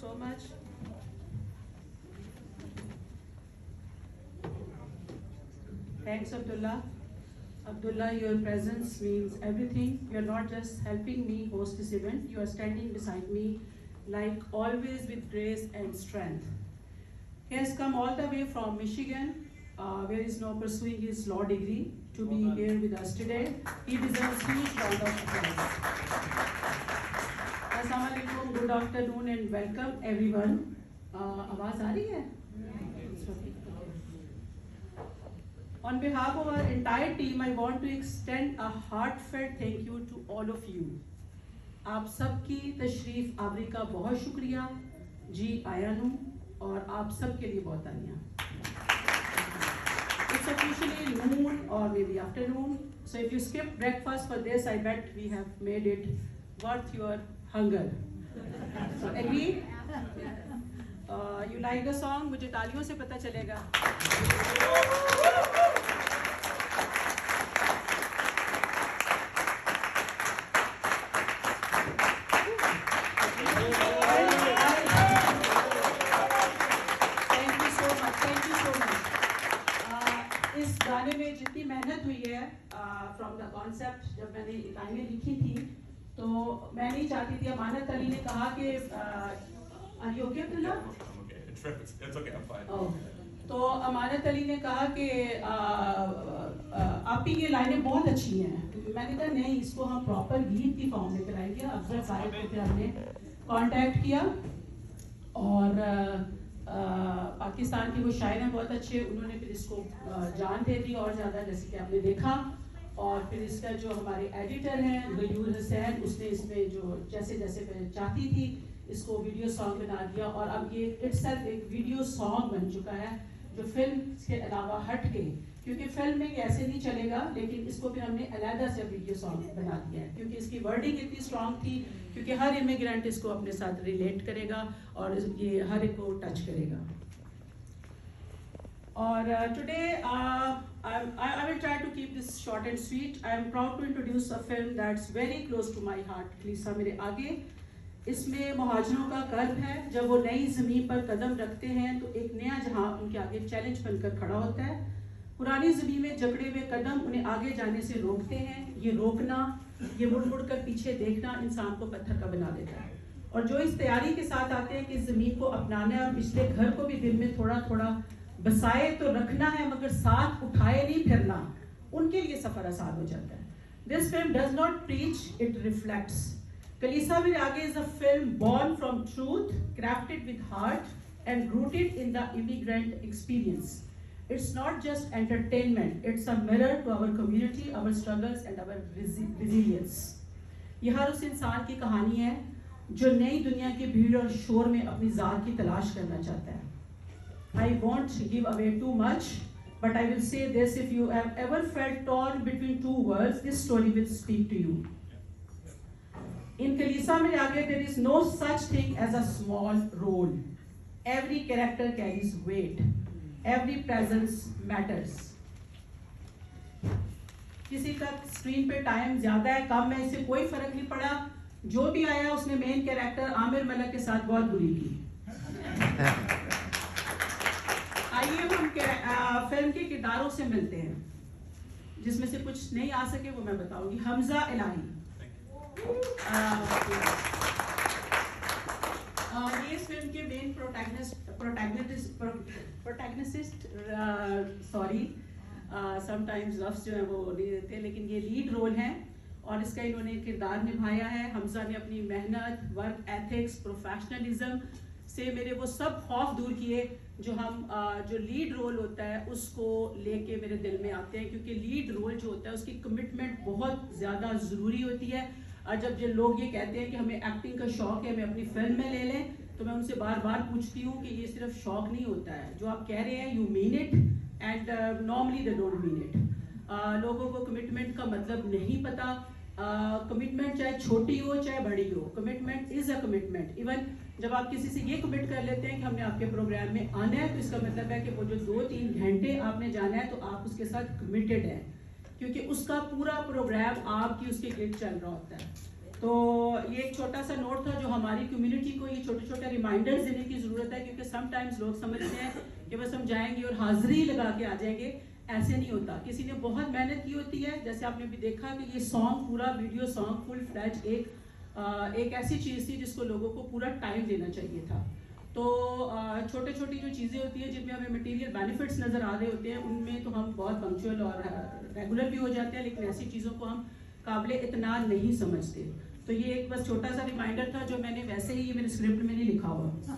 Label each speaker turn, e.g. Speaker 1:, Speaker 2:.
Speaker 1: so much. Thanks, Abdullah. Abdullah, your presence means everything. You are not just helping me host this event, you are standing beside me like always with grace and strength. He has come all the way from Michigan, where he is now pursuing his law degree, to be here with us today. He deserves huge round of applause. Assalamu alaikum, good afternoon and welcome everyone. आवाज आ रही है? On behalf of our entire team, I want to extend a heartfelt thank you to all of you. आप सबकी तशरीफ आवरी का बहुत शुक्रिया जी आया हूँ और आप सबके लिए बहुत तालियां. It's officially noon or maybe afternoon, so if you skip breakfast for this, I bet we have made it worth your hunger. So agree? You like the song? मुझे तालियों से पता चलेगा. इस गाने में जितनी मेहनत हुई है फ्रॉम द कॉन्सेप्ट, जब मैंने लाइनें लिखी थी तो मैं नहीं चाहती थी. अमानत अली ने कहा कि are you okay, Abdullah?
Speaker 2: It's okay, I'm fine.
Speaker 1: तो अमानत अली ने कहा कि आपकी ये लाइनें बहुत अच्छी हैं. मैंने कहा नहीं, इसको हम प्रॉपर गीत की फॉर्म में कराएंगे. अफजल साहिब को फिर हमने कांटेक्ट किया और पाकिस्तान के वो शायर हैं बहुत अच्छे, उन्होंने फिर इसको जान दे दी और ज़्यादा, जैसे कि आपने देखा. और फिर इसका जो हमारे एडिटर हैं गयूर हुसैन, उसने इसमें जो जैसे जैसे मैं चाहती थी इसको वीडियो सॉन्ग बना दिया. और अब ये इटसेल्फ एक वीडियो सॉन्ग बन चुका है जो फिल्म के अलावा हट के, क्योंकि फिल्म में ऐसे नहीं चलेगा, लेकिन इसको फिर हमने अलहदा से वीडियो सॉन्ग बना दिया है क्योंकि इसकी वर्डिंग इतनी स्ट्रॉन्ग थी, क्योंकि हर इमिग्रेंट इसको अपने साथ रिलेट करेगा और ये हर एक को टच करेगा. और today I will try to keep this short and sweet. I am proud to introduce a film that's very close to my heart. Khalisa मेरे आगे. इसमें मुहाजिरों का कर्ब है. जब वो नई ज़मीन पर कदम रखते हैं तो एक नया जहां उनके आगे चैलेंज बनकर खड़ा होता है. पुरानी ज़मीन में जकड़े हुए कदम उन्हें आगे जाने से रोकते हैं. ये रोकना, ये मुड़ मुड़ कर पीछे देखना इंसान को पत्थर का बना देता है. और जो इस तैयारी के साथ आते हैं कि इस ज़मीन को अपनाना है और पिछले घर को भी दिल में थोड़ा थोड़ा बसाए तो रखना है मगर साथ उठाए नहीं फिरना, उनके लिए सफ़र आसान हो जाता है. This film does not preach, it reflects. कलीसा मेरे आगे is a film born from truth, crafted with heart and rooted in the immigrant experience. It's not just entertainment, it's a mirror to our community, our struggles and our resilience. ये हर उस इंसान की कहानी है जो नई दुनिया की भीड़ और शोर में अपनी ज़ात की तलाश करना चाहता है. I won't give away too much, but I will say this: if you have ever felt torn between two worlds, this story will speak to you. In Khalisa Mere Aage, there is no such thing as a small role. Every character carries weight. Every presence matters. किसी का screen पे time ज्यादा है कम है, इससे कोई फर्क नहीं पड़ा. जो भी आया उसने मेन कैरेक्टर आमिर मलिक के साथ बहुत बुरी की. आइए हम फिल्म के किरदारों से मिलते हैं, जिसमें से कुछ नहीं आ सके वो मैं बताऊंगी. हमजा इलाही, ये इस फिल्म के मेन प्रोटैगनिस्ट सॉरी समटाइम्स लफ्ज़ जो है वो नहीं देते, लेकिन ये लीड रोल हैं और इसका इन्होंने किरदार निभाया है. हमजा ने अपनी मेहनत, वर्क एथिक्स, प्रोफेशनलिज्म से मेरे वो सब खौफ दूर किए जो हम जो लीड रोल होता है उसको लेके मेरे दिल में आते हैं, क्योंकि लीड रोल जो होता है उसकी कमिटमेंट बहुत ज़्यादा ज़रूरी होती है. और जब जो लोग ये कहते हैं कि हमें एक्टिंग का शौक है, हमें अपनी फिल्म में ले लें, तो मैं उनसे बार बार पूछती हूँ कि ये सिर्फ शौक नहीं होता है. जो आप कह रहे हैं you mean it and normally they don't mean it. लोगों को कमिटमेंट का मतलब नहीं पता. कमिटमेंट चाहे छोटी हो चाहे बड़ी हो, commitment is a commitment. Even जब आप किसी से ये कमिट कर लेते हैं कि हमने आपके प्रोग्राम में आना है, तो इसका मतलब है कि वो जो 2-3 घंटे आपने जाना है तो आप उसके साथ कमिटेड हैं, क्योंकि उसका पूरा प्रोग्राम आपकी उसके लिए चल रहा होता है. تو یہ ایک چھوٹا سا نوٹ تھا جو ہماری کمیونٹی کو یہ چھوٹے چھوٹے ریمائنڈرز دینے کی ضرورت ہے، کیونکہ سم ٹائمز لوگ سمجھتے ہیں کہ بس ہم جائیں گے اور حاضری لگا کے آ جائیں گے. ایسے نہیں ہوتا، کسی نے بہت محنت کی ہوتی ہے. جیسے آپ نے بھی دیکھا کہ یہ سانگ، پورا ویڈیو سانگ فل فلیج ایک ایسی چیز تھی جس کو لوگوں کو پورا ٹائم دینا چاہیے تھا. تو چھوٹی چھوٹی جو چیزیں ہوتی ہیں جن میں ہمیں مٹیریل بینیفٹس نظر آ رہے ہوتے ہیں، ان میں تو ہم بہت پنکچوئل اور ریگولر بھی ہو جاتے ہیں، لیکن ایسی چیزوں کو ہم قابل اطمینان نہیں سمجھتے. تو یہ ایک بس چھوٹا سا ریمائنڈر تھا جو میں نے ویسے ہی، یہ میرے اسکرپٹ میں نہیں لکھا ہوا.